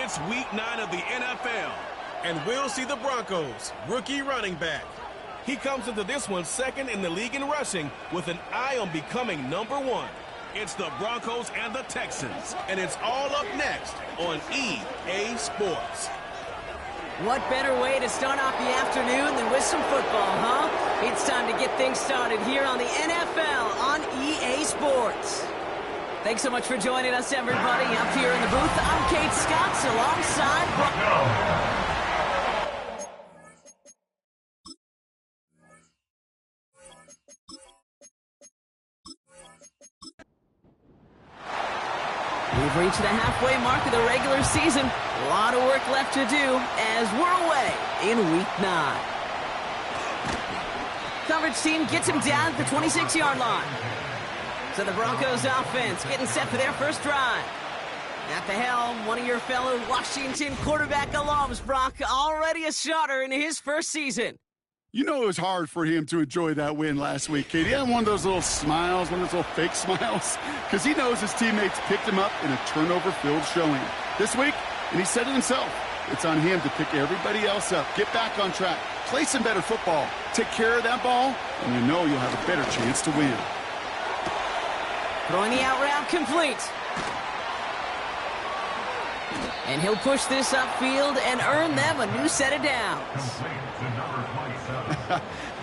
It's week 9 of the NFL. And we'll see the Broncos' rookie running back. He comes into this one second in the league in rushing with an eye on becoming number 1. It's the Broncos and the Texans, and it's all up next on EA Sports. What better way to start off the afternoon than with some football, huh? It's time to get things started here on the NFL on EA Sports. Thanks so much for joining us, everybody. Up here in the booth, I'm Kate Scotts alongside... We've reached the halfway mark of the regular season. A lot of work left to do as we're away in Week 9. Coverage team gets him down at the 26-yard line. So the Broncos offense getting set for their first drive. At the helm, one of your fellow Washington quarterback alums, Brock, already a starter in his first season. You know it was hard for him to enjoy that win last week, Kate. He had one of those little smiles, one of those little fake smiles, because he knows his teammates picked him up in a turnover-filled showing. This week, and he said it himself, it's on him to pick everybody else up, get back on track, play some better football, take care of that ball, and you know you'll have a better chance to win. Throwing the out route complete. And he'll push this upfield and earn them a new set of downs.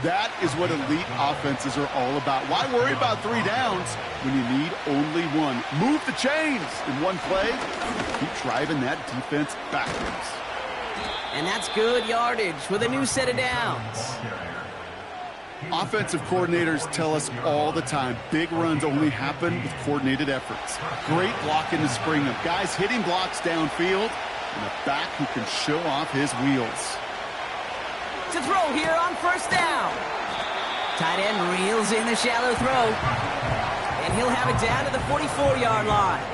That is what elite offenses are all about. Why worry about 3 downs when you need only 1? Move the chains in one play. Keep driving that defense backwards. And that's good yardage with a new set of downs. Offensive coordinators tell us all the time, big runs only happen with coordinated efforts. Great blocking to spring them. Guys hitting blocks downfield, and a back who can show off his wheels. To throw here on first down. Tight end reels in the shallow throw. And he'll have it down to the 44-yard line.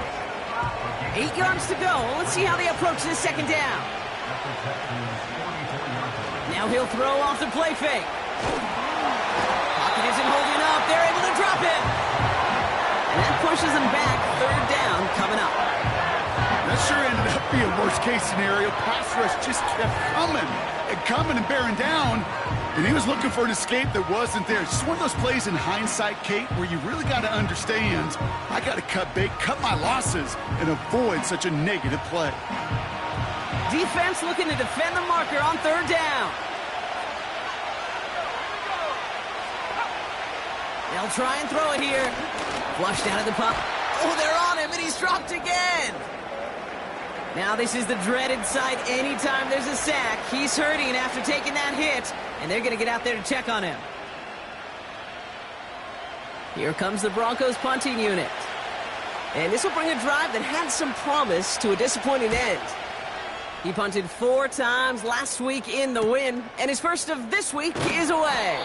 8 yards to go. Let's see how they approach this second down. Now he'll throw off the play fake. Pocket isn't holding up. They're able to drop it. And that pushes them back. Third down coming up. That sure ended up being worst-case scenario. Pass rush just kept coming and bearing down, and he was looking for an escape that wasn't there. Just one of those plays in hindsight, Kate, where you really got to understand, I got to cut bait, cut my losses, and avoid such a negative play. Defense looking to defend the marker on third down. They'll try and throw it here. Flushed out of the puck. Oh, they're on him, and he's dropped again. Now this is the dreaded sight anytime there's a sack. He's hurting after taking that hit, and they're going to get out there to check on him. Here comes the Broncos punting unit. And this will bring a drive that had some promise to a disappointing end. He punted 4 times last week in the win, and his first of this week is away.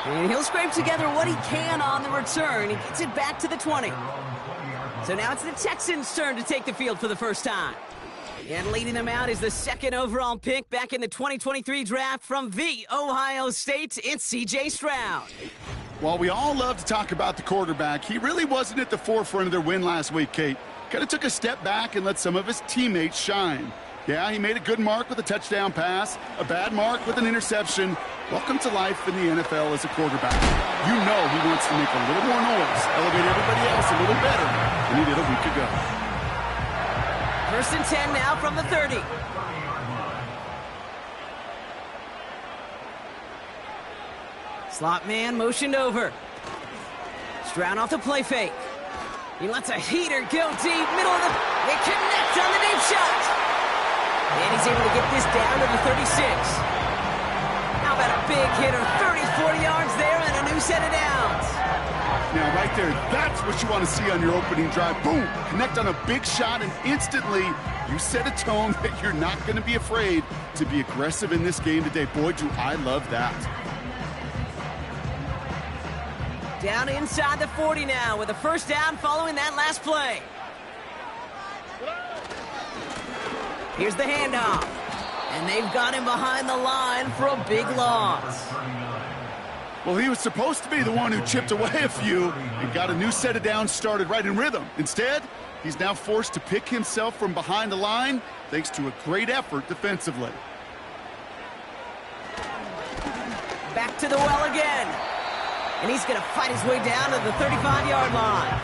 And he'll scrape together what he can on the return. He gets it back to the 20. So now it's the Texans' turn to take the field for the first time. And leading them out is the 2nd overall pick back in the 2023 draft from the Ohio State. It's C.J. Stroud. While we all love to talk about the quarterback, he really wasn't at the forefront of their win last week, Kate. Kind of took a step back and let some of his teammates shine. Yeah, he made a good mark with a touchdown pass, a bad mark with an interception. Welcome to life in the NFL as a quarterback. You know he wants to make a little more noise, elevate everybody else a little better than he did a week ago. 1st and 10 now from the 30. Slot man motioned over. Stroud off the play fake. He lets a heater go deep, middle of the... They connect on the deep shot. And he's able to get this down to the 36. How about a big hitter, 30, 40 yards there, and a new set of downs. Now, right there, that's what you want to see on your opening drive. Boom! Connect on a big shot, and instantly you set a tone that you're not going to be afraid to be aggressive in this game today. Boy, do I love that. Down inside the 40 now with a first down following that last play. Here's the handoff. And they've got him behind the line for a big loss. Well, he was supposed to be the one who chipped away a few and got a new set of downs started right in rhythm. Instead, he's now forced to pick himself from behind the line thanks to a great effort defensively. Back to the well again. And he's going to fight his way down to the 35-yard line.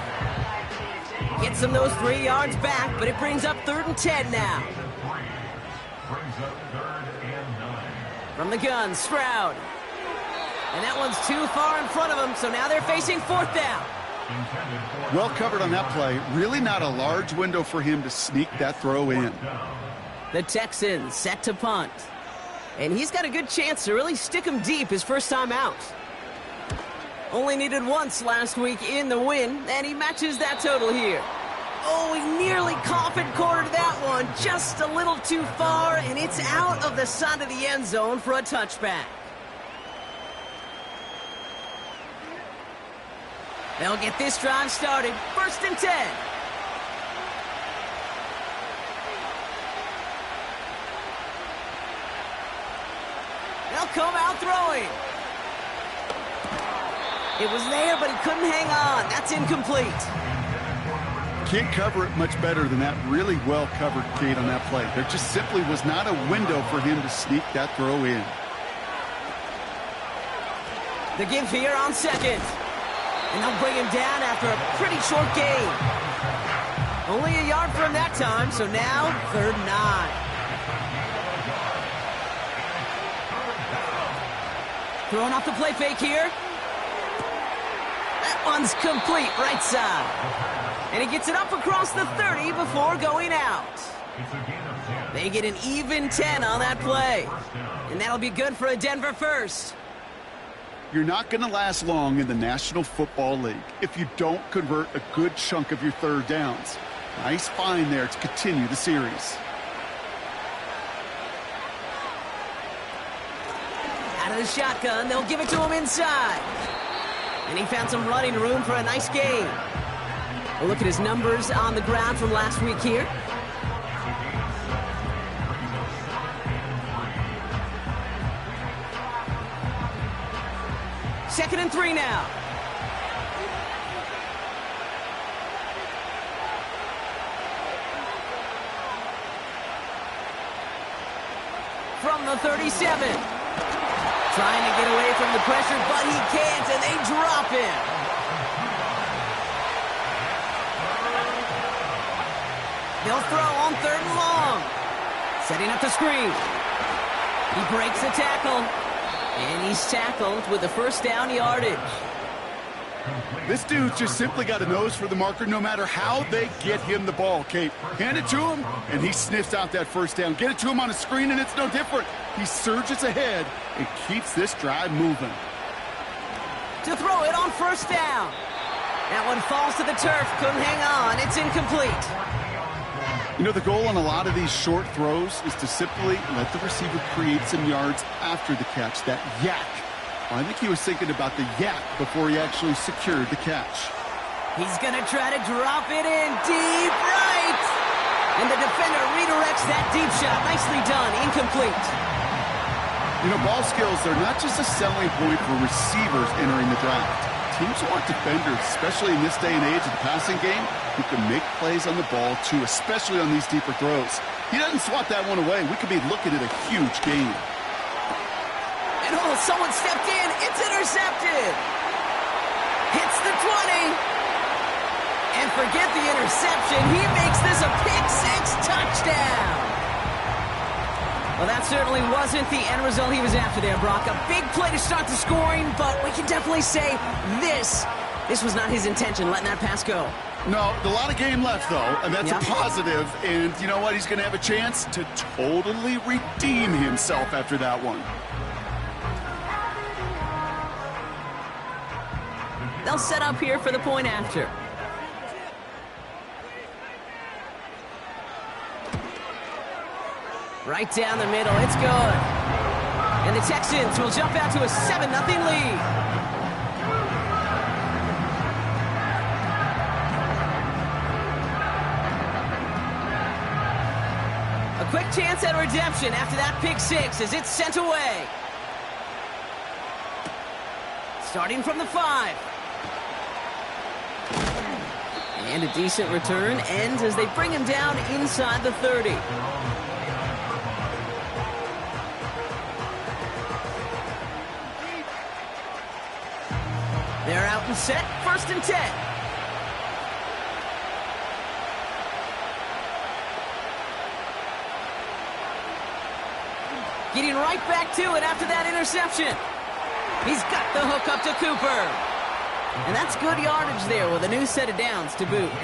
Gets him those 3 yards back, but it brings up 3rd and 10 now. From the gun, Stroud. And that one's too far in front of him, so now they're facing 4th down. Well covered on that play. Really not a large window for him to sneak that throw in. The Texans set to punt. And he's got a good chance to really stick him deep his first time out. Only needed once last week in the win, and he matches that total here. Oh, he nearly coffin cornered that one. Just a little too far, and it's out of the side of the end zone for a touchback. They'll get this drive started. 1st and 10. They'll come out throwing. It was there, but he couldn't hang on. That's incomplete. Can't cover it much better than that. Really well covered, Kate, on that play. There just simply was not a window for him to sneak that throw in. The give here on 2nd. And they'll bring him down after a pretty short gain. Only a yard for him that time, so now 3rd and 9. Throwing off the play fake here. That one's complete, right side. And he gets it up across the 30 before going out. They get an even 10 on that play. And that'll be good for a Denver first. You're not going to last long in the National Football League if you don't convert a good chunk of your 3rd downs. Nice find there to continue the series. Out of the shotgun, they'll give it to him inside. And he found some running room for a nice gain. We'll look at his numbers on the ground from last week here. Second and 3 now. From the 37. Trying to get away from the pressure, but he can't, and they drop him. They'll throw on 3rd and long. Setting up the screen. He breaks the tackle. And he's tackled with a 1st down yardage. This dude's just simply got a nose for the marker no matter how they get him the ball, Kate. Hand it to him, and he sniffs out that 1st down. Get it to him on a screen, and it's no different. He surges ahead and keeps this drive moving. To throw it on 1st down. That one falls to the turf. Couldn't hang on. It's incomplete. You know, the goal on a lot of these short throws is to simply let the receiver create some yards after the catch, that yak. Well, I think he was thinking about the yak before he actually secured the catch. He's going to try to drop it in deep right. And the defender redirects that deep shot. Nicely done. Incomplete. You know, ball skills, they're not just a selling point for receivers entering the draft. Teams want defenders, especially in this day and age of the passing game, who can make plays on the ball, too, especially on these deeper throws. He doesn't swat that one away. We could be looking at a huge gain. And oh, someone stepped in. It's intercepted. Hits the 20. And forget the interception. He makes this a pick-6 touchdown. Well, that certainly wasn't the end result he was after there, Brock. A big play to start the scoring, but we can definitely say this was not his intention, letting that pass go. No, a lot of game left, though, and that's a positive. And you know what? He's going to have a chance to totally redeem himself after that one. They'll set up here for the point after. Right down the middle, it's good. And the Texans will jump out to a 7-0 lead. A quick chance at redemption after that pick 6 as it's sent away. Starting from the 5. And a decent return ends as they bring him down inside the 30. They're out and set, 1st and 10. Getting right back to it after that interception. He's got the hook up to Cooper. And that's good yardage there with a new set of downs to boot.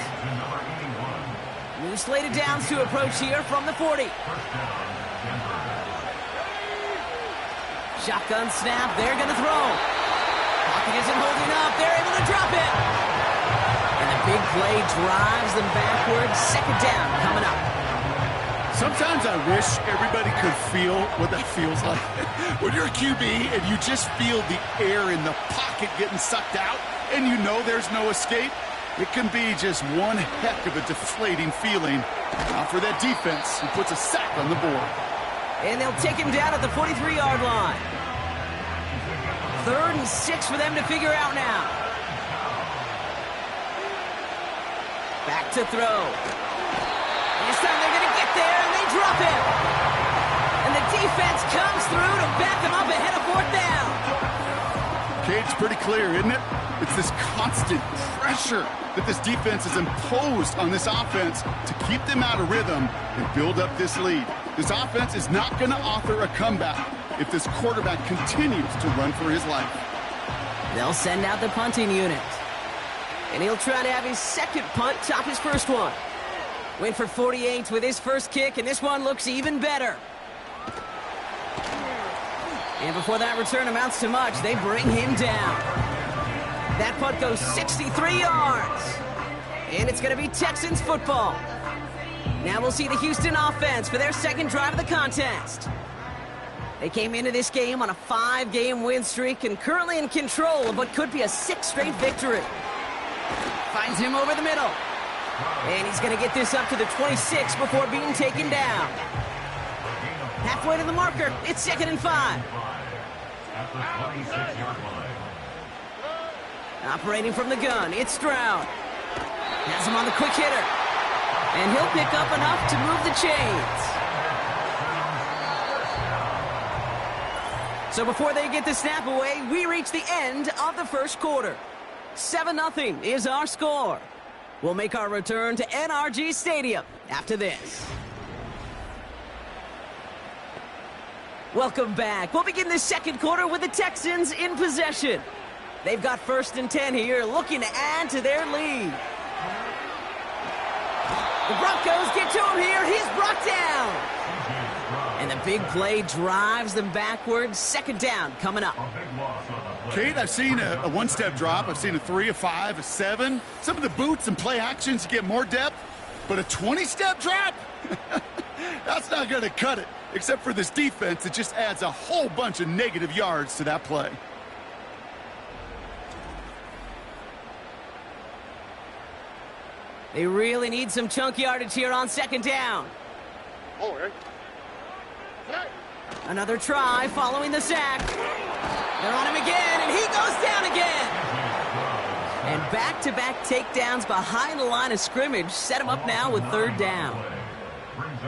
New slate of downs to approach here from the 40. Shotgun snap, they're going to throw. Pocket isn't holding up, they're able to drop it. And the big play drives them backwards. 2nd down coming up. Sometimes I wish everybody could feel what that feels like. When you're a QB and you just feel the air in the pocket getting sucked out and you know there's no escape, it can be just one heck of a deflating feeling. Now for that defense, who puts a sack on the board. And they'll take him down at the 43-yard line. 3rd and 6 for them to figure out now. Back to throw. This time they're going to get there, and they drop him. And the defense comes through to back them up ahead of 4th down. Okay, it's pretty clear, isn't it? It's this constant pressure that this defense has imposed on this offense to keep them out of rhythm and build up this lead. This offense is not going to author a comeback if this quarterback continues to run for his life. They'll send out the punting unit. And he'll try to have his 2nd punt top his 1st one. Went for 48 with his 1st kick, and this one looks even better. And before that return amounts to much, they bring him down. That punt goes 63 yards. And it's going to be Texans football. Now we'll see the Houston offense for their 2nd drive of the contest. They came into this game on a 5-game win streak and currently in control of what could be a 6th straight victory. Finds him over the middle. And he's going to get this up to the 26 before being taken down. Halfway to the marker, it's 2nd and 5. Operating from the gun, it's Stroud. Has him on the quick hitter. And he'll pick up enough to move the chains. So before they get the snap away, we reach the end of the 1st quarter. 7-0 is our score. We'll make our return to NRG Stadium after this. Welcome back. We'll begin the 2nd quarter with the Texans in possession. They've got 1st and 10 here, looking to add to their lead. The Broncos get to him here. He's brought down. And the big play drives them backwards. 2nd down coming up. Kate, I've seen a 1-step drop. I've seen a 3, a 5, a 7. Some of the boots and play actions get more depth. But a 20-step drop? That's not going to cut it. Except for this defense, it just adds a whole bunch of negative yards to that play. They really need some chunk yardage here on 2nd down. Another try following the sack. They're on him again, and he goes down again. And back-to-back takedowns behind the line of scrimmage set him up now with 3rd down.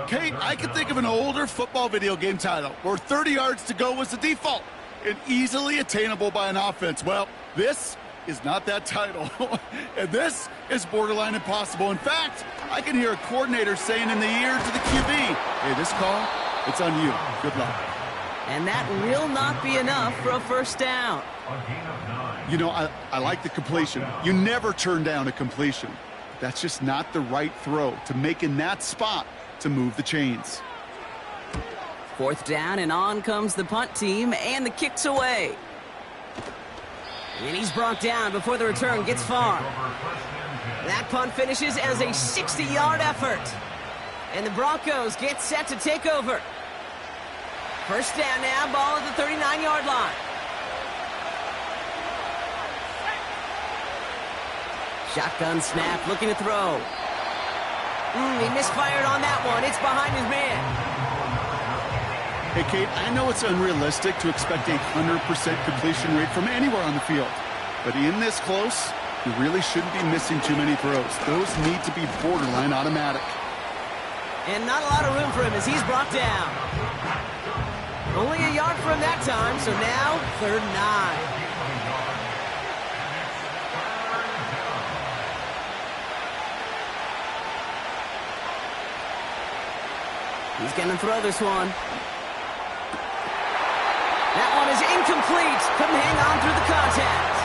Kate, I can think of an older football video game title where 30 yards to go was the default and easily attainable by an offense. Well, this is not that title. And this is borderline impossible. In fact, I can hear a coordinator saying in the ear to the QB, hey, this call, it's on you. Good luck. And that will not be enough for a 1st down. You know, I like the completion. You never turn down a completion. That's just not the right throw to make in that spot to move the chains. 4th down, and on comes the punt team, and the kick's away. And he's brought down before the return gets far. That punt finishes as a 60-yard effort. And the Broncos get set to take over. 1st down now, ball at the 39-yard line. Shotgun snap, looking to throw. He misfired on that one. It's behind his man. Hey, Kate, I know it's unrealistic to expect a 100% completion rate from anywhere on the field. But in this close, you really shouldn't be missing too many throws. Those need to be borderline automatic. And not a lot of room for him as he's brought down. Only a yard for him that time, so now 3rd and 9. He's going to throw this one. That one is incomplete. Couldn't hang on through the contact.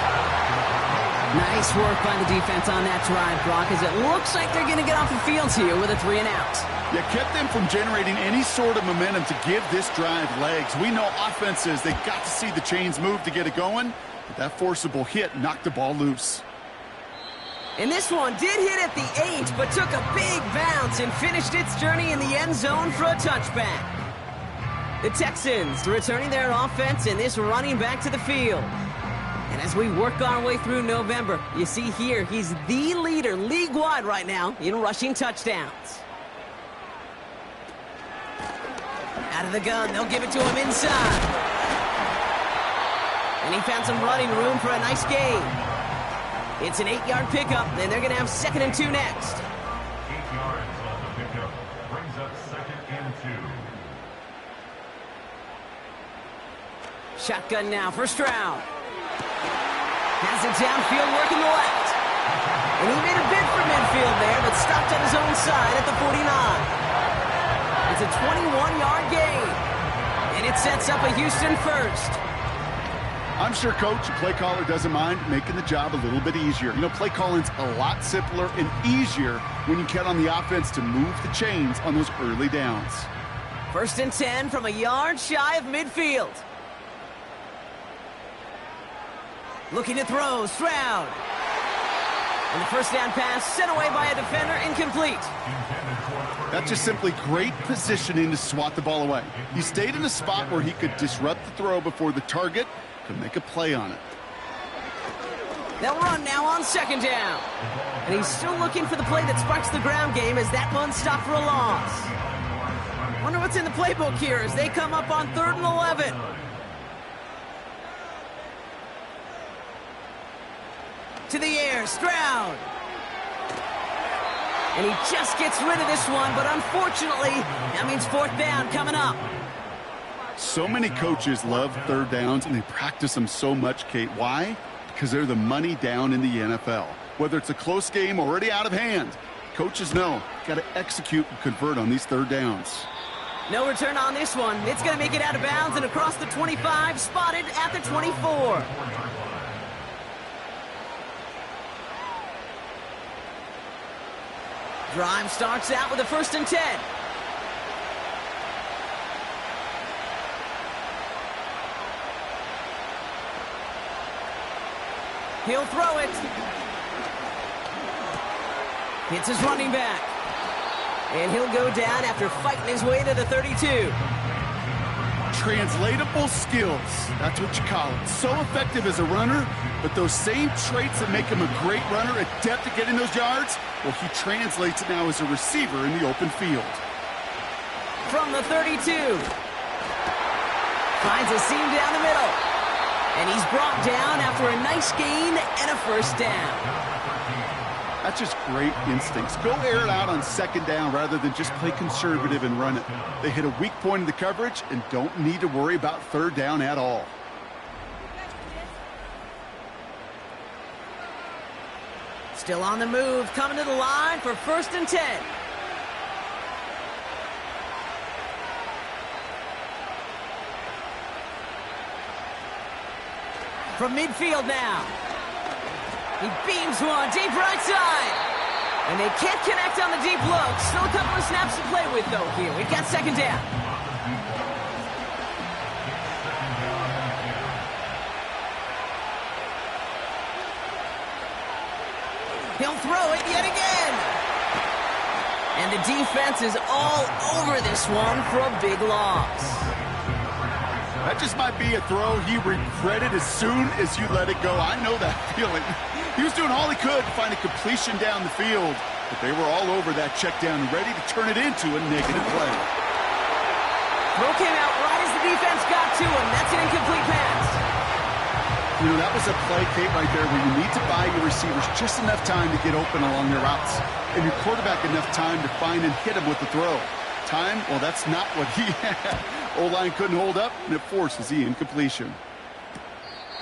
Nice work by the defense on that drive, Brock, as it looks like they're going to get off the field here with a 3-and-out. You kept them from generating any sort of momentum to give this drive legs. We know offenses, they got to see the chains move to get it going, but that forcible hit knocked the ball loose. And this one did hit at the 8, but took a big bounce and finished its journey in the end zone for a touchback. The Texans returning their offense and this running back to the field. And as we work our way through November, you see here, he's the leader league-wide right now in rushing touchdowns. Out of the gun, they'll give it to him inside. And he found some running room for a nice gain. It's an 8-yard pickup, and they're going to have 2nd and 2 next. 8 yards on the pickup brings up 2nd and 2. Shotgun now for Stroud. Has it downfield, working the left. And he made a bid for midfield there, but stopped on his own side at the 49. It's a 21-yard gain. And it sets up a Houston first. I'm sure coach and play caller doesn't mind making the job a little bit easier. You know, play calling's a lot simpler and easier when you count on the offense to move the chains on those early downs. 1st and 10 from a yard shy of midfield. Looking to throw, Stroud. And the first down pass sent away by a defender, incomplete. That's just simply great positioning to swat the ball away. He stayed in a spot where he could disrupt the throw before the target could make a play on it. They'll run now on 2nd down. And he's still looking for the play that sparks the ground game as that one stopped for a loss. Wonder what's in the playbook here as they come up on 3rd and 11. To the air, Stroud. And he just gets rid of this one, but unfortunately, that means 4th down coming up. So many coaches love 3rd downs, and they practice them so much, Kate. Why? Because they're the money down in the NFL. Whether it's a close game already out of hand, coaches know, got to execute and convert on these 3rd downs. No return on this one. It's going to make it out of bounds and across the 25, spotted at the 24. Drive starts out with a 1st and 10. He'll throw it. Hits his running back. And he'll go down after fighting his way to the 32. Translatable skills. That's what you call it. So effective as a runner, but those same traits that make him a great runner, adept at getting those yards, well, he translates it now as a receiver in the open field. From the 32. Finds a seam down the middle. And he's brought down after a nice gain and a 1st down. That's just great instincts. Go air it out on 2nd down rather than just play conservative and run it. They hit a weak point in the coverage and don't need to worry about 3rd down at all. Still on the move, coming to the line for 1st and 10. From midfield now. He beams one deep right side. And they can't connect on the deep look. Still a couple of snaps to play with, though, here. We've got 2nd down. He'll throw it yet again. And the defense is all over this one for a big loss. That just might be a throw he regretted as soon as you let it go. I know that feeling. He was doing all he could to find a completion down the field, but they were all over that check down, ready to turn it into a negative play. Throw came out right as the defense got to him. That's an incomplete pass. You know, that was a play, Kate, right there where you need to buy your receivers just enough time to get open along their routes. And your quarterback enough time to find and hit him with the throw. Time, well, that's not what he had. O-line couldn't hold up, and it forces the incompletion.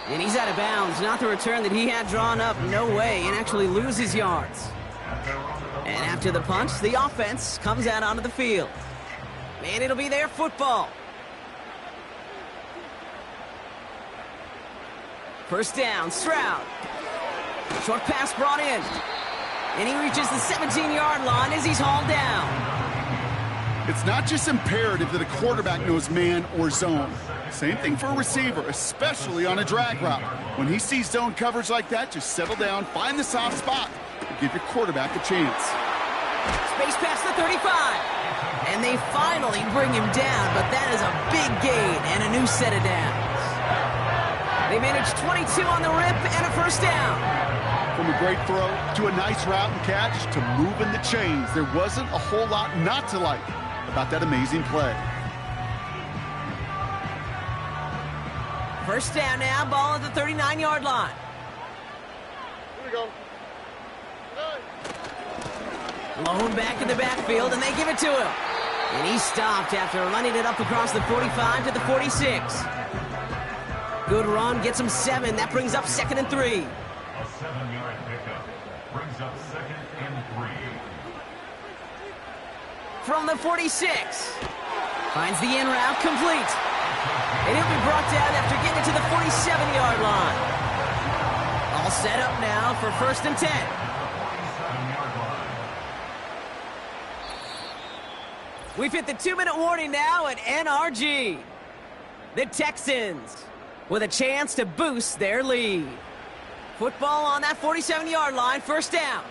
And he's out of bounds. Not the return that he had drawn up. No way. And actually loses yards. And after the punch, the offense comes out onto the field. And it'll be their football. First down, Stroud. Short pass brought in. And he reaches the 17-yard line as he's hauled down. It's not just imperative that a quarterback knows man or zone. Same thing for a receiver, especially on a drag route. When he sees zone coverage like that, just settle down, find the soft spot, and give your quarterback a chance. Space past the 35. And they finally bring him down, but that is a big gain and a new set of downs. They managed 22 on the rip and a first down. From a great throw to a nice route and catch to moving the chains, there wasn't a whole lot not to like about that amazing play. First down now, ball at the 39-yard line. Here we go. Lone back in the backfield, and they give it to him. And he stopped after running it up across the 45 to the 46. Good run, gets him 7. That brings up 2nd and 3. A 7-yard pickup brings up 2nd and 3. From the 46. Finds the in route complete. And he'll be brought down after getting it to the 47-yard line. All set up now for 1st and 10. 47-yard line. We've hit the 2-minute warning now at NRG. The Texans with a chance to boost their lead. Football on that 47-yard line, first down.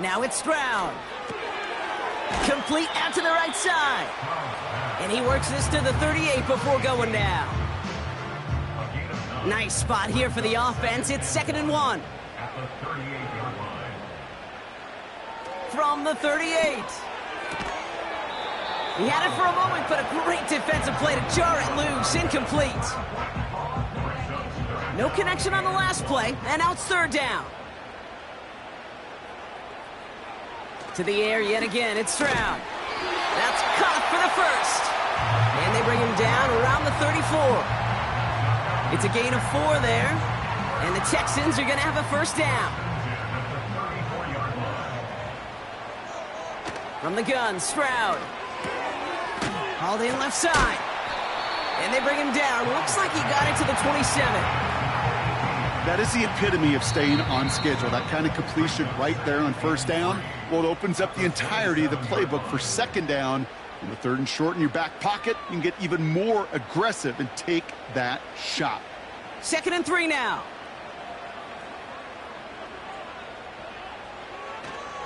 Now it's Stroud. Complete out to the right side. And he works this to the 38 before going down. Nice spot here for the offense. It's 2nd and 1. At the 38-yard line. From the 38. He had it for a moment, but a great defensive play to jar it loose. Incomplete. No connection on the last play, and now it's 3rd down. To the air yet again, it's Stroud. That's caught for the first. And they bring him down around the 34. It's a gain of 4 there, and the Texans are going to have a first down. From the gun, Stroud. Hauled in left side. And they bring him down. Looks like he got it to the 27. That is the epitome of staying on schedule. That kind of completion right there on first down. Well, it opens up the entirety of the playbook for 2nd down. On the 3rd and short in your back pocket, you can get even more aggressive and take that shot. 2nd and 3 now.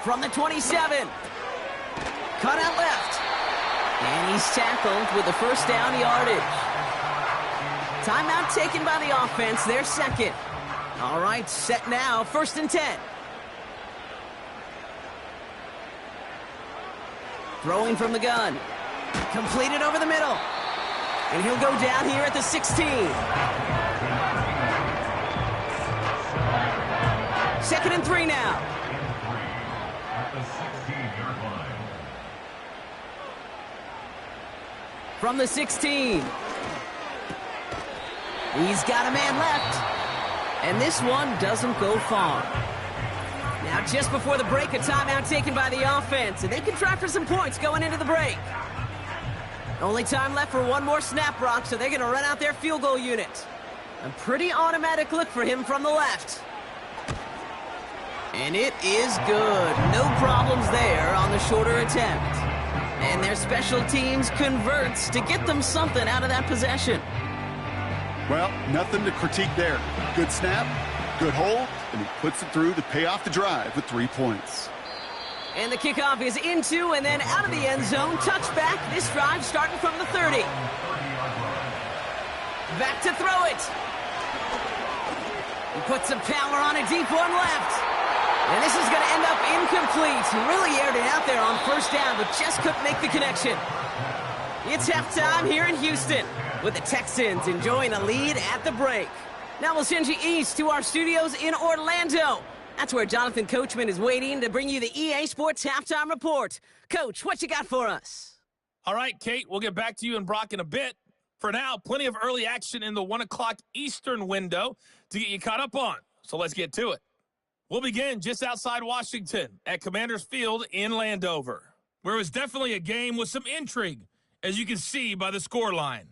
From the 27. Cut out left. And he's tackled with the first down yardage. Timeout taken by the offense. They're 2nd. All right, set now. 1st and 10. Throwing from the gun. Completed over the middle. And he'll go down here at the 16. 2nd and 3 now. At the 16-yard line. From the 16. He's got a man left. And this one doesn't go far. Now just before the break, a timeout taken by the offense. And they can try for some points going into the break. Only time left for one more snap, Brock, so they're going to run out their field goal unit. A pretty automatic look for him from the left. And it is good. No problems there on the shorter attempt. And their special teams converts to get them something out of that possession. Well, nothing to critique there. Good snap, good hold, and he puts it through to pay off the drive with 3 points. And the kickoff is into and then out of the end zone. Touchback. This drive starting from the 30. Back to throw it. He puts some power on a deep one left. And this is going to end up incomplete. He really aired it out there on first down, but just couldn't make the connection. It's halftime here in Houston, with the Texans enjoying a lead at the break. Now we'll send you east to our studios in Orlando. That's where Jonathan Coachman is waiting to bring you the EA Sports Halftime Report. Coach, what you got for us? All right, Kate, we'll get back to you and Brock in a bit. For now, plenty of early action in the 1 o'clock Eastern window to get you caught up on. So let's get to it. We'll begin just outside Washington at Commanders Field in Landover, where it was definitely a game with some intrigue, as you can see by the scoreline.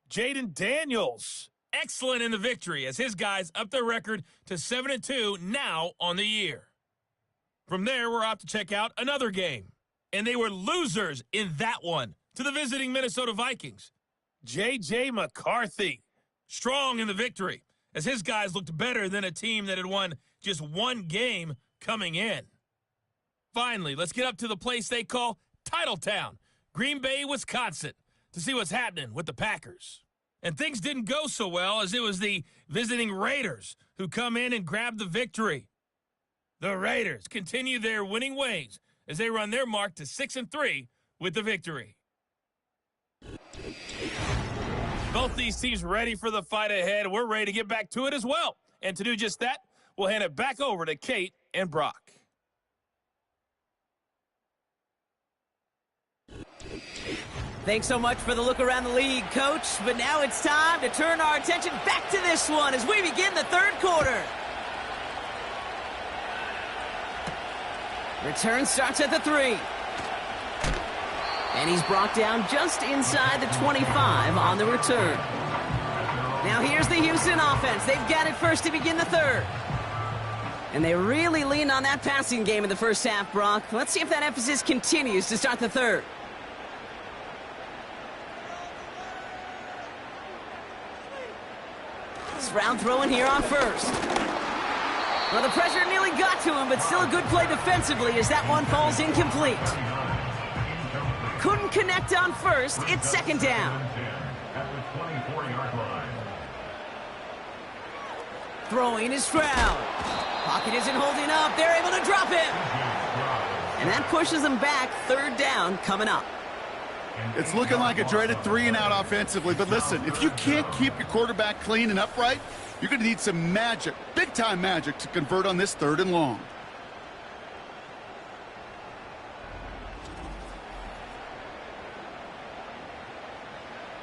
Jaden Daniels, excellent in the victory as his guys up their record to 7-2 now on the year. From there, we're off to check out another game, and they were losers in that one to the visiting Minnesota Vikings. J.J. McCarthy, strong in the victory as his guys looked better than a team that had won just one game coming in. Finally, let's get up to the place they call Titletown, Green Bay, Wisconsin, to see what's happening with the Packers. And things didn't go so well, as it was the visiting Raiders who come in and grab the victory. The Raiders continue their winning ways as they run their mark to 6-3 with the victory. Both these teams ready for the fight ahead. We're ready to get back to it as well. And to do just that, we'll hand it back over to Kate and Brock. Thanks so much for the look around the league, Coach. But now it's time to turn our attention back to this one as we begin the third quarter. Return starts at the 3. And he's brought down just inside the 25 on the return. Now here's the Houston offense. They've got it first to begin the third. And they really leaned on that passing game in the first half, Brock. Let's see if that emphasis continues to start the third. Round throwing here on first. Well, the pressure nearly got to him, but still a good play defensively as that one falls incomplete. Couldn't connect on first. It's second down. Throwing is Stroud. Pocket isn't holding up. They're able to drop him. And that pushes them back. Third down coming up. It's looking like a dreaded 3-and-out offensively, but listen, if you can't keep your quarterback clean and upright, you're going to need some magic, big-time magic, to convert on this 3rd and long.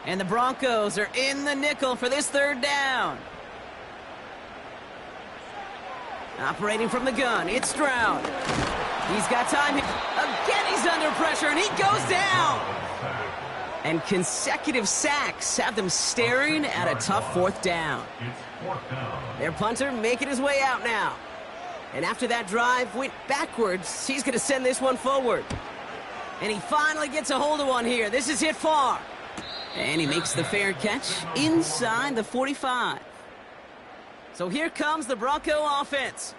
And the Broncos are in the nickel for this 3rd down. Operating from the gun, it's Stroud. He's got time. Again, he's under pressure, and he goes down. And consecutive sacks have them staring at a tough 4th down. Their punter making his way out now. And after that drive went backwards, he's going to send this one forward. And he finally gets a hold of one here. This is hit far. And he makes the fair catch inside the 45. So here comes the Bronco offense.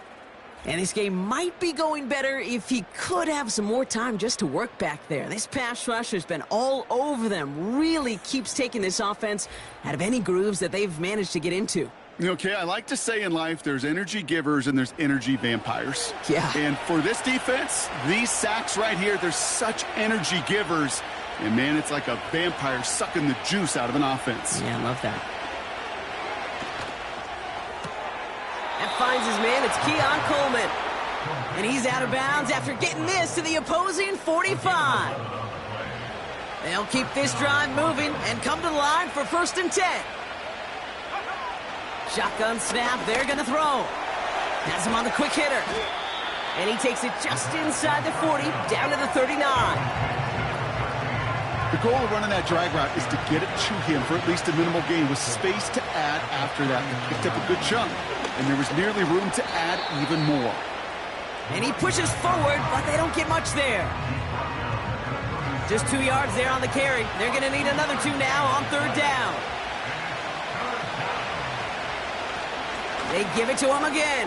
And this game might be going better if he could have some more time just to work back there. This pass rush has been all over them. Really keeps taking this offense out of any grooves that they've managed to get into. Okay, I like to say in life there's energy givers and there's energy vampires. Yeah. And for this defense, these sacks right here, they're such energy givers. And, man, it's like a vampire sucking the juice out of an offense. Yeah, I love that. That finds his man. It's Keon Coleman. And he's out of bounds after getting this to the opposing 45. They'll keep this drive moving and come to the line for 1st and 10. Shotgun snap. They're going to throw. Has him on the quick hitter. And he takes it just inside the 40, down to the 39. The goal of running that drag route is to get it to him for at least a minimal gain with space to add after that. They picked up a good chunk, and there was nearly room to add even more. And he pushes forward, but they don't get much there. Just 2 yards there on the carry. They're going to need another 2 now on 3rd down. They give it to him again.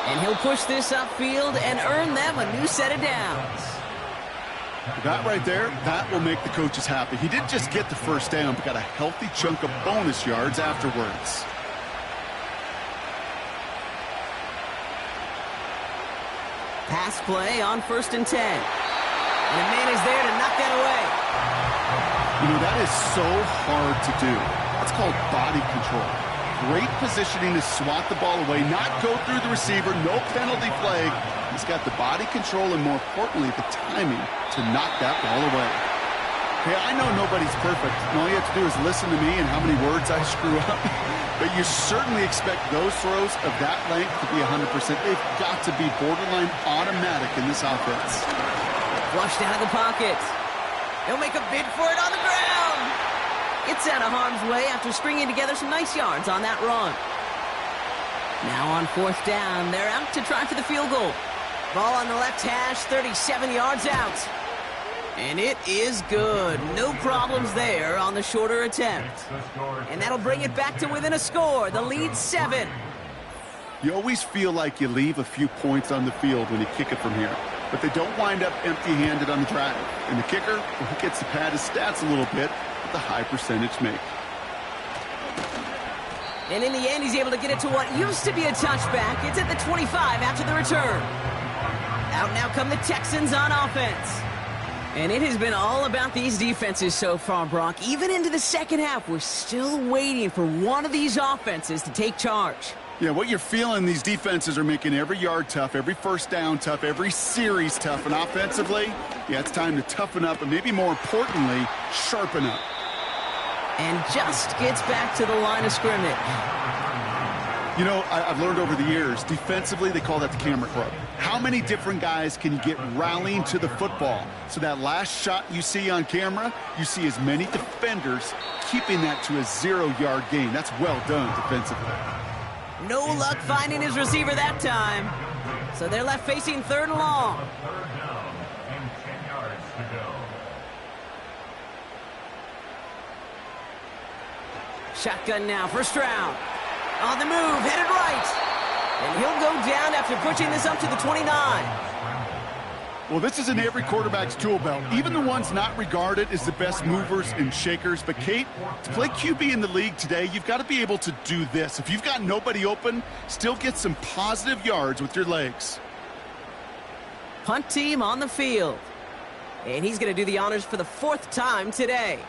And he'll push this upfield and earn them a new set of downs. That right there, that will make the coaches happy. He didn't just get the 1st down, but got a healthy chunk of bonus yards afterwards. Pass play on 1st and 10. And a man is there to knock that away. You know, that is so hard to do. That's called body control. Great positioning to swat the ball away, not go through the receiver, no penalty flag. He's got the body control and, more importantly, the timing to knock that ball away. Hey, I know nobody's perfect, and all you have to do is listen to me and how many words I screw up. But you certainly expect those throws of that length to be 100%. They've got to be borderline automatic in this offense. Flushed out of the pocket. He'll make a bid for it on the ground. It's out of harm's way after stringing together some nice yards on that run. Now on 4th down, they're out to try for the field goal. Ball on the left hash, 37 yards out. And it is good. No problems there on the shorter attempt. And that'll bring it back to within a score. The lead's 7. You always feel like you leave a few points on the field when you kick it from here. But they don't wind up empty-handed on the drive. And the kicker, well, he gets to pad his stats a little bit with a high percentage make. And in the end, he's able to get it to what used to be a touchback. It's at the 25 after the return. Out now come the Texans on offense. And it has been all about these defenses so far, Brock. Even into the second half, we're still waiting for one of these offenses to take charge. Yeah, what you're feeling, these defenses are making every yard tough, every first down tough, every series tough. And offensively, yeah, it's time to toughen up and maybe more importantly, sharpen up. And just gets back to the line of scrimmage. You know, I've learned over the years, defensively, they call that the camera club. How many different guys can you get rallying to the football? So that last shot you see on camera, you see as many defenders keeping that to a 0-yard gain. That's well done defensively. No luck finding his receiver that time. So they're left facing 3rd and long. 3rd down and 10 yards to go. Shotgun now, 1st round. On the move, headed right. And he'll go down after pushing this up to the 29. Well, this is in every quarterback's tool belt, even the ones not regarded as the best movers and shakers. But, Kate, to play QB in the league today, you've got to be able to do this. If you've got nobody open, still get some positive yards with your legs. Punt team on the field. And he's going to do the honors for the 4th time today.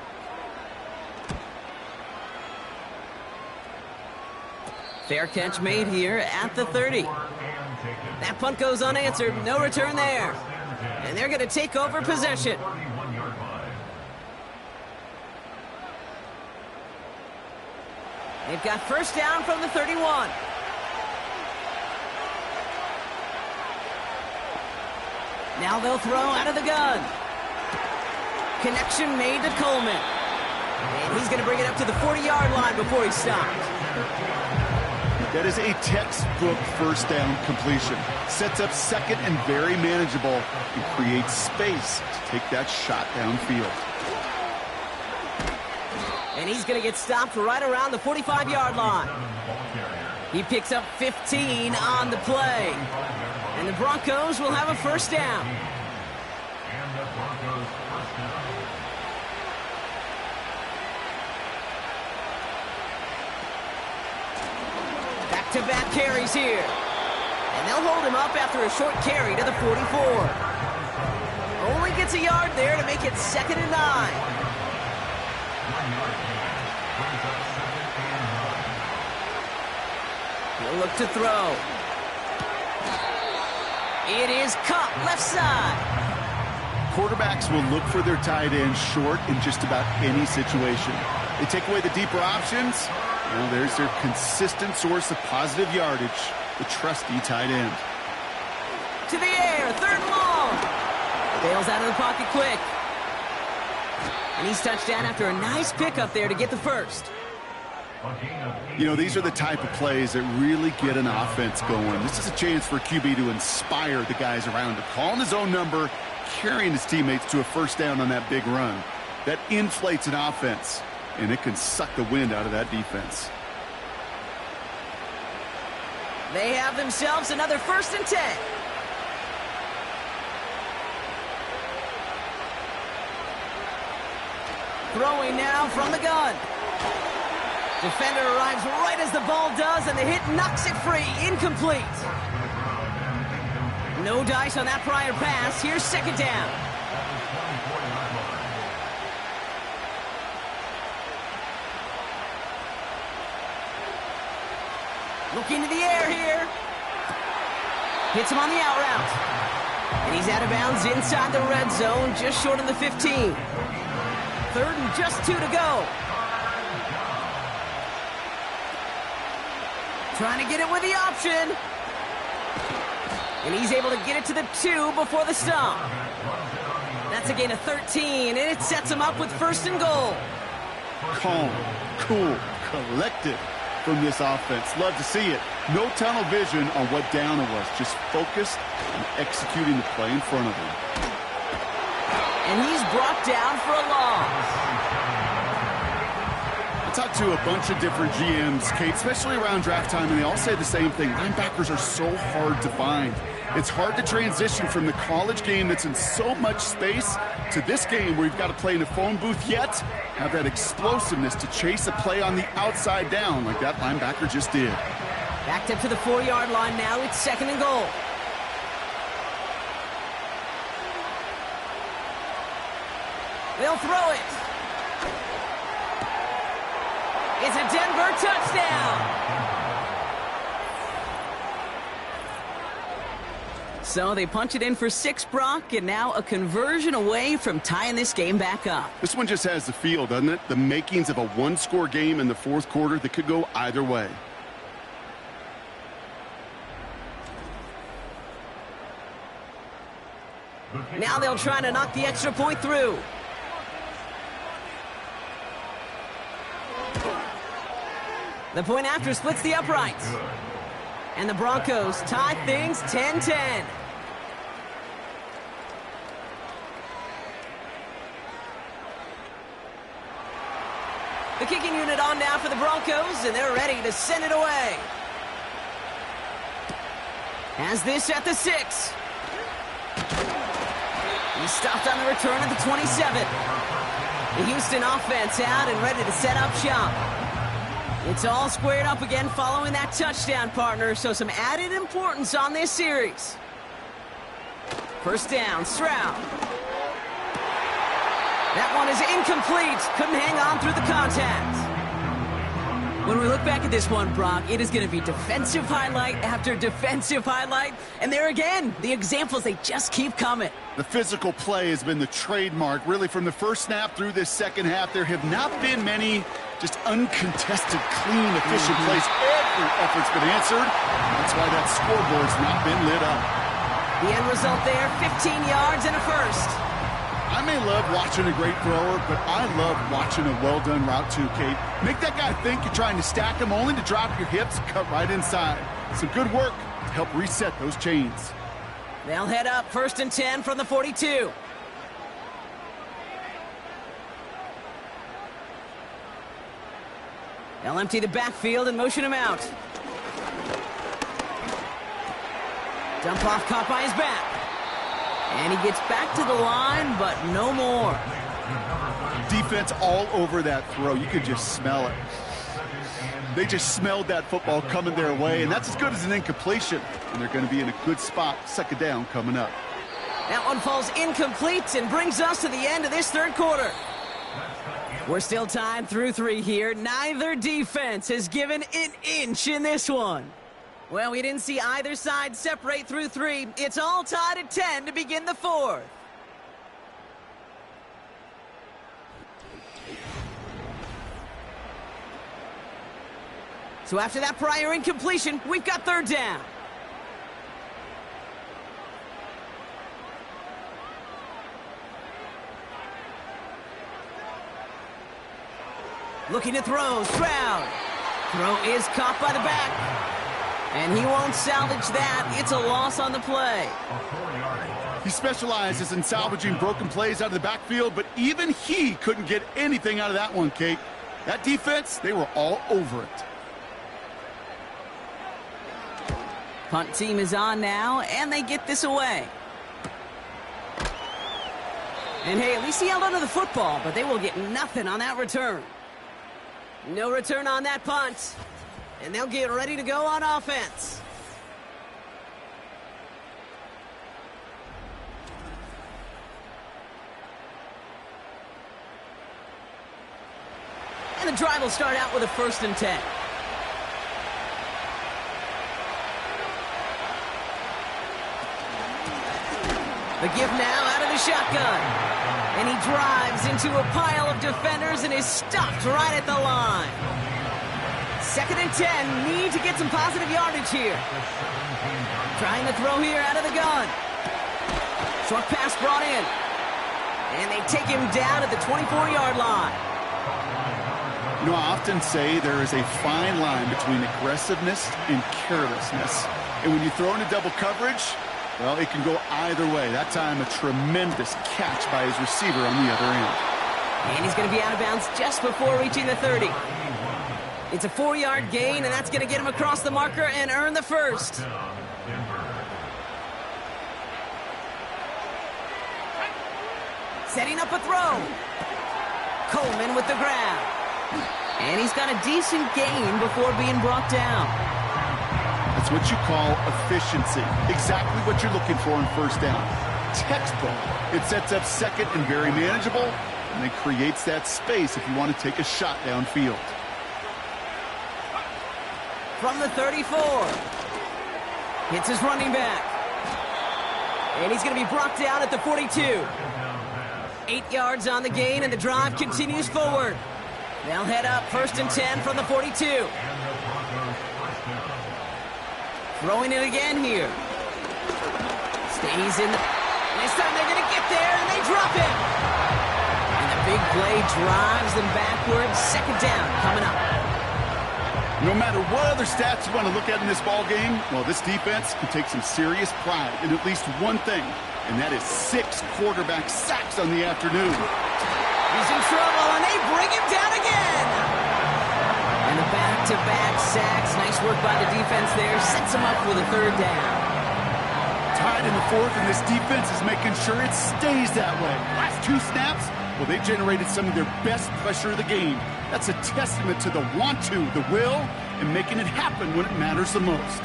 Fair catch made here at the 30. That punt goes unanswered. No return there. And they're going to take over possession. They've got 1st down from the 31. Now they'll throw out of the gun. Connection made to Coleman. And he's going to bring it up to the 40-yard line before he stops. That is a textbook 1st down completion. Sets up 2nd and very manageable and creates space to take that shot downfield. And he's going to get stopped right around the 45-yard line. He picks up 15 on the play. And the Broncos will have a 1st down. And the Broncos 1st down. Back-to-back carries here. And they'll hold him up after a short carry to the 44. Only gets a yard there to make it 2nd and 9. 1-yard gain. Brings up 2nd and 9. He'll look to throw. It is caught left side. Quarterbacks will look for their tight end short in just about any situation. They take away the deeper options. Well, there's their consistent source of positive yardage, the trusty tight end. To the air, 3rd and long. Bails out of the pocket quick. And he's touched down after a nice pickup there to get the 1st. You know, these are the type of plays that really get an offense going. This is a chance for QB to inspire the guys around him. Calling his own number, carrying his teammates to a 1st down on that big run. That inflates an offense, and it can suck the wind out of that defense. They have themselves another 1st and 10. Throwing now from the gun. Defender arrives right as the ball does, and the hit knocks it free. Incomplete. No dice on that prior pass. Here's second down. Looking to the air here. Hits him on the out route. And he's out of bounds inside the red zone, just short of the 15. Third and just 2 to go. Trying to get it with the option. And he's able to get it to the 2 before the stop. That's a gain of 13, and it sets him up with first and goal. Calm, cool, collected from this offense. Love to see it. No tunnel vision on what down it was. Just focused on executing the play in front of him. And he's brought down for a loss. I talked to a bunch of different GMs, Kate, especially around draft time, and they all say the same thing. Linebackers are so hard to find. It's hard to transition from the college game that's in so much space to this game where you've got to play in a phone booth, yet have that explosiveness to chase a play on the outside down like that linebacker just did. Backed up to the 4-yard line now. It's second and goal. They'll throw it. It's a Denver touchdown. So they punch it in for 6, Brock, and now a conversion away from tying this game back up. This one just has the feel, doesn't it? The makings of a one-score game in the fourth quarter that could go either way. Now they'll try to knock the extra point through. The point after splits the uprights. And the Broncos tie things 10-10. The kicking unit on now for the Broncos, and they're ready to send it away. Has this at the 6. He stopped on the return at the 27. The Houston offense out and ready to set up shop. It's all squared up again following that touchdown, partner, so some added importance on this series. First down, Stroud. That one is incomplete. Couldn't hang on through the contact. When we look back at this one, Brock, it is going to be defensive highlight after defensive highlight. And there again, the examples, they just keep coming. The physical play has been the trademark, really, from the first snap through this second half. There have not been many just uncontested, clean, efficient plays. Every effort's been answered. That's why that scoreboard's not been lit up. The end result there, 15 yards and a first. I may love watching a great thrower, but I love watching a well-done route too, Kate. Make that guy think you're trying to stack him only to drop your hips, cut right inside. Some good work to help reset those chains. They'll head up first and 10 from the 42. They'll empty the backfield and motion him out. Dump off caught by his back. And he gets back to the line, but no more. Defense all over that throw. You could just smell it. They just smelled that football coming their way, and that's as good as an incompletion. And they're going to be in a good spot, second down coming up. That one falls incomplete and brings us to the end of this third quarter. We're still tied through 3 here. Neither defense has given an inch in this one. Well, we didn't see either side separate through 3. It's all tied at 10 to begin the fourth. So after that prior incompletion, we've got third down. Looking to throw, Stroud. Throw is caught by the back. And he won't salvage that. It's a loss on the play. He specializes in salvaging broken plays out of the backfield, but even he couldn't get anything out of that one, Kate. That defense, they were all over it. Punt team is on now, and they get this away. And hey, at least he held onto the football, but they will get nothing on that return. No return on that punt. And they'll get ready to go on offense. drive will start out with a 1st and 10. The give now out of the shotgun. And he drives into a pile of defenders and is stopped right at the line. 2nd and 10. Need to get some positive yardage here. Trying to throw here out of the gun. Short pass brought in. And they take him down at the 24-yard line. You know, I often say there is a fine line between aggressiveness and carelessness. And when you throw into double coverage, well, it can go either way. That time, a tremendous catch by his receiver on the other end. And he's going to be out of bounds just before reaching the 30. It's a 4-yard gain, and that's going to get him across the marker and earn the 1st. Setting up a throw. Coleman with the grab. And he's got a decent gain before being brought down. That's what you call efficiency. Exactly what you're looking for on 1st down. Textbook. It sets up 2nd and very manageable, and it creates that space if you want to take a shot downfield. From the 34. Hits his running back. And he's going to be brought down at the 42. 8 yards on the gain, and the drive continues forward. They'll head up 1st and 10 from the 42. Throwing it again here. Stays in. This time they're going to get there, and they drop it. And the big play drives them backwards. 2nd down coming up. No matter what other stats you want to look at in this ball game, well, this defense can take some serious pride in at least one thing, and that is 6 quarterback sacks on the afternoon. He's in trouble, and they bring him down again. And the back-to-back sacks. Nice work by the defense there. Sets him up with a 3rd down. Tied in the 4th, and this defense is making sure it stays that way. Last 2 snaps, well, they generated some of their best pressure of the game. That's a testament to the want-to, the will, and making it happen when it matters the most.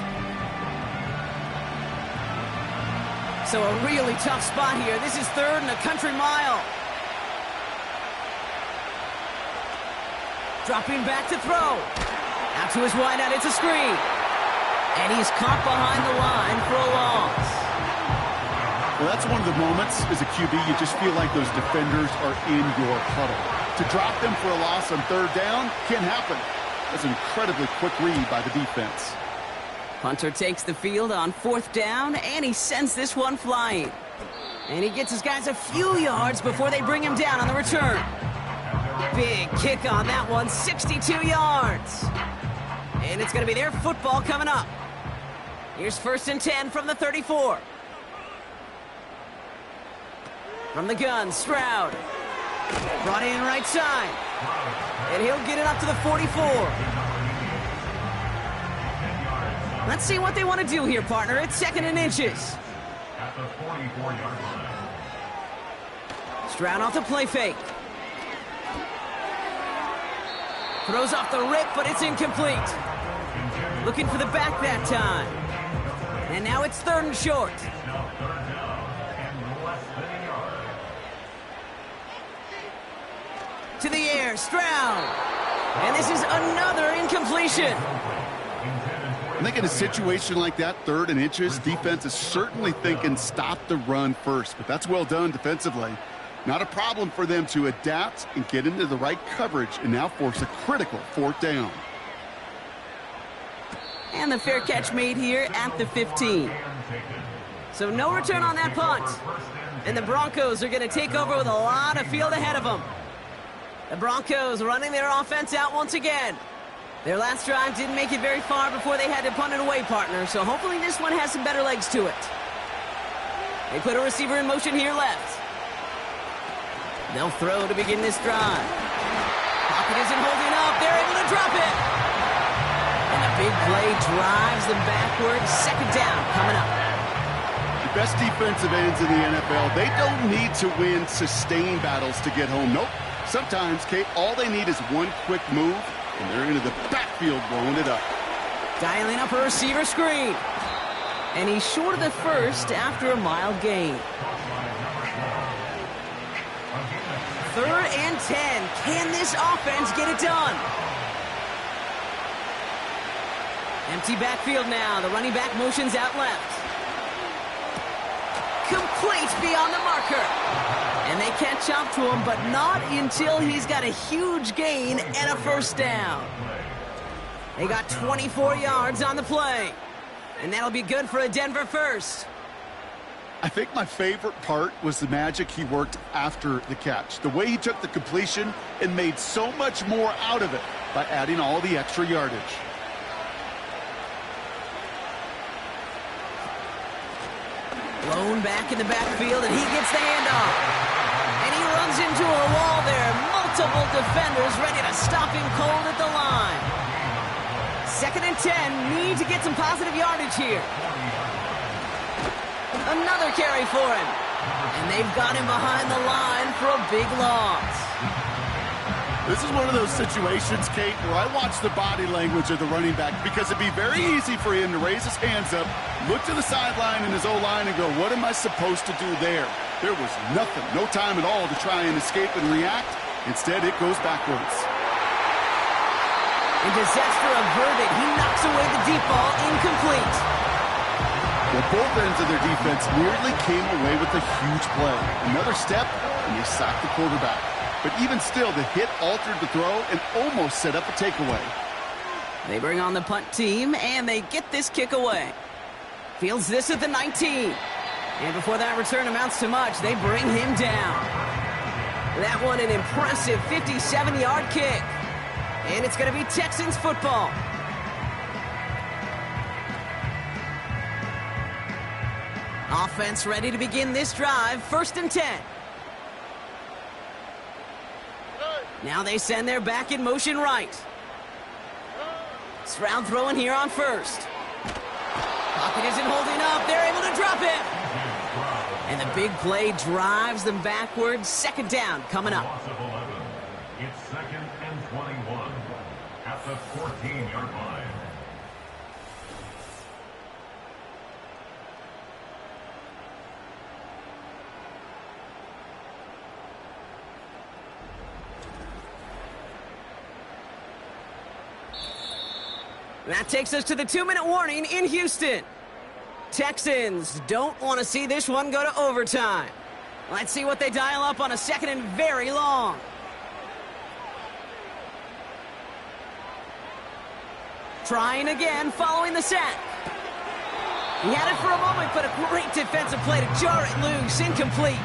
So a really tough spot here. This is 3rd and a country mile. Dropping back to throw. Out to his wideout, it's a screen. And he's caught behind the line for a loss. Well, that's one of the moments as a QB, you just feel like those defenders are in your huddle. To drop them for a loss on 3rd down can't happen. That's an incredibly quick read by the defense. Punter takes the field on 4th down, and he sends this one flying. And he gets his guys a few yards before they bring him down on the return. Big kick on that one, 62 yards. And it's going to be their football coming up. Here's 1st and 10 from the 34. From the gun, Stroud. Brought in right side. And he'll get it up to the 44. Let's see what they want to do here, partner. It's 2nd and inches. At the 44-yard line. Stroud off the play fake. Throws off the rip, but it's incomplete. Looking for the back that time. And now it's 3rd and short. Now 3rd down and less than a yard. To the air, Stroud. And this is another incompletion. I think in a situation like that, 3rd and inches, defense is certainly thinking stop the run first. But that's well done defensively. Not a problem for them to adapt and get into the right coverage and now force a critical 4th down. And the fair catch made here at the 15. So no return on that punt. And the Broncos are going to take over with a lot of field ahead of them. The Broncos running their offense out once again. Their last drive didn't make it very far before they had to punt it away, partner. So hopefully this one has some better legs to it. They put a receiver in motion here left. They'll throw to begin this drive. Pocket isn't holding up. They're able to drop it. And a big play drives them backwards. 2nd down coming up. The best defensive ends in the NFL, they don't need to win sustained battles to get home. Nope. Sometimes, Kate, all they need is one quick move, and they're into the backfield blowing it up. Dialing up a receiver screen. And he's short of the 1st after a mild gain. 3rd and 10. Can this offense get it done? Empty backfield now. The running back motions out left. Complete beyond the marker. And they catch up to him, but not until he's got a huge gain and a first down. They got 24 yards on the play. And that'll be good for a Denver first. I think my favorite part was the magic he worked after the catch. The way he took the completion and made so much more out of it by adding all the extra yardage. Blown back in the backfield, and he gets the handoff. And he runs into a wall there. Multiple defenders ready to stop him cold at the line. 2nd and 10, need to get some positive yardage here. Another carry for him. And they've got him behind the line for a big loss. This is one of those situations, Kate, where I watch the body language of the running back because it'd be very easy for him to raise his hands up, look to the sideline in his O-line and go, what am I supposed to do there? There was nothing, no time at all to try and escape and react. Instead, it goes backwards. And disaster averted. He knocks away the deep ball, incomplete. Well, both ends of their defense nearly came away with a huge play. Another step, and they sacked the quarterback. But even still, the hit altered the throw and almost set up a takeaway. They bring on the punt team, and they get this kick away. Fields this at the 19. And before that return amounts to much, they bring him down. That one an impressive 57-yard kick. And it's going to be Texans football. Offense ready to begin this drive. 1st and 10. Now they send their back in motion right. Stroud throwing here on 1st. Pocket isn't holding up. They're able to drop it. And the big play drives them backwards. 2nd down coming up. It's 2nd and 21 at the 14-yard line. That takes us to the 2-minute warning in Houston. Texans don't want to see this one go to overtime. Let's see what they dial up on a 2nd and very long. Trying again following the sack. He had it for a moment, but a great defensive play to jar it loose. Incomplete.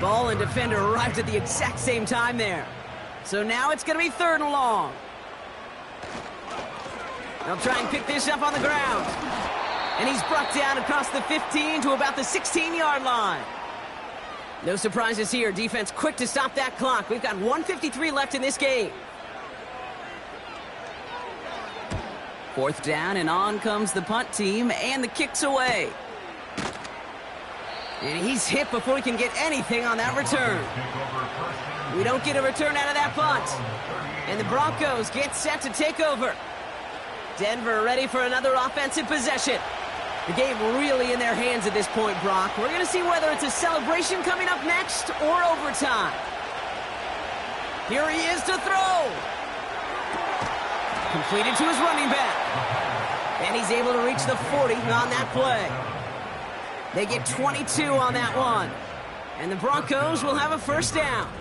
Ball and defender arrived at the exact same time there. So now it's going to be 3rd and long. They'll try and pick this up on the ground. And he's brought down across the 15 to about the 16-yard line. No surprises here. Defense quick to stop that clock. We've got 1:53 left in this game. 4th down, and on comes the punt team, and the kick's away. And he's hit before he can get anything on that return. We don't get a return out of that punt. And the Broncos get set to take over. Denver ready for another offensive possession. The game really in their hands at this point, Brock. We're going to see whether it's a celebration coming up next or overtime. Here he is to throw. Completed to his running back. And he's able to reach the 40 on that play. They get 22 on that one. And the Broncos will have a 1st down.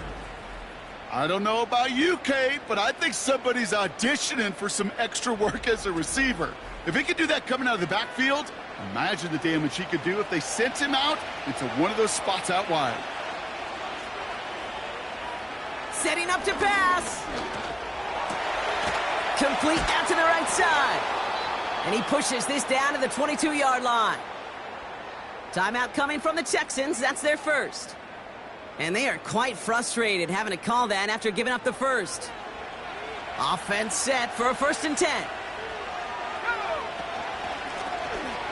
I don't know about you, Kate, but I think somebody's auditioning for some extra work as a receiver. If he could do that coming out of the backfield, imagine the damage he could do if they sent him out into one of those spots out wide. Setting up to pass. Complete out to the right side. And he pushes this down to the 22-yard line. Timeout coming from the Texans. That's their first. And they are quite frustrated having to call that after giving up the first. Offense set for a 1st and 10.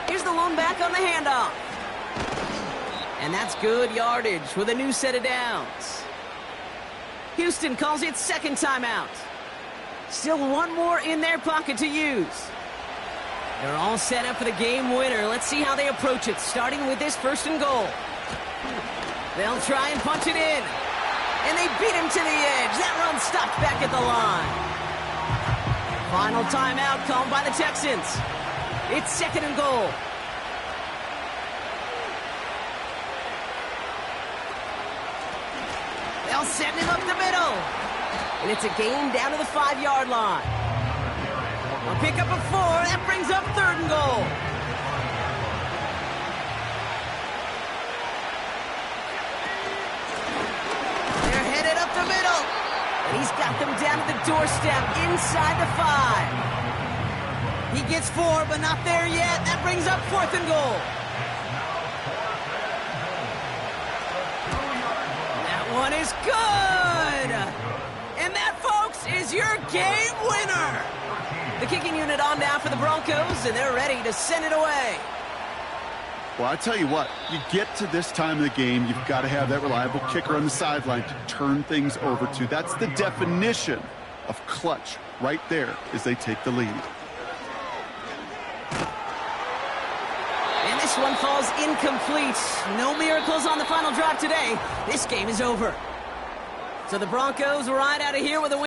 Here's the lone back on the handoff. And that's good yardage with a new set of downs. Houston calls it 2nd timeout. Still one more in their pocket to use. They're all set up for the game winner. Let's see how they approach it, starting with this 1st and goal. They'll try and punch it in. And they beat him to the edge. That run stopped back at the line. Final timeout called by the Texans. It's 2nd and goal. They'll send him up the middle. And it's a gain down to the 5-yard line. A pickup of 4. That brings up 3rd and goal. They're headed up the middle. And he's got them down to the doorstep inside the 5. He gets 4, but not there yet. That brings up 4th and goal. That one is good. And that, folks, is your game winner. The kicking unit on now for the Broncos, and they're ready to send it away. Well, I tell you what, you get to this time of the game, you've got to have that reliable kicker on the sideline to turn things over to. That's the definition of clutch right there as they take the lead. And this one falls incomplete. No miracles on the final drive today. This game is over. So the Broncos ride out of here with a win.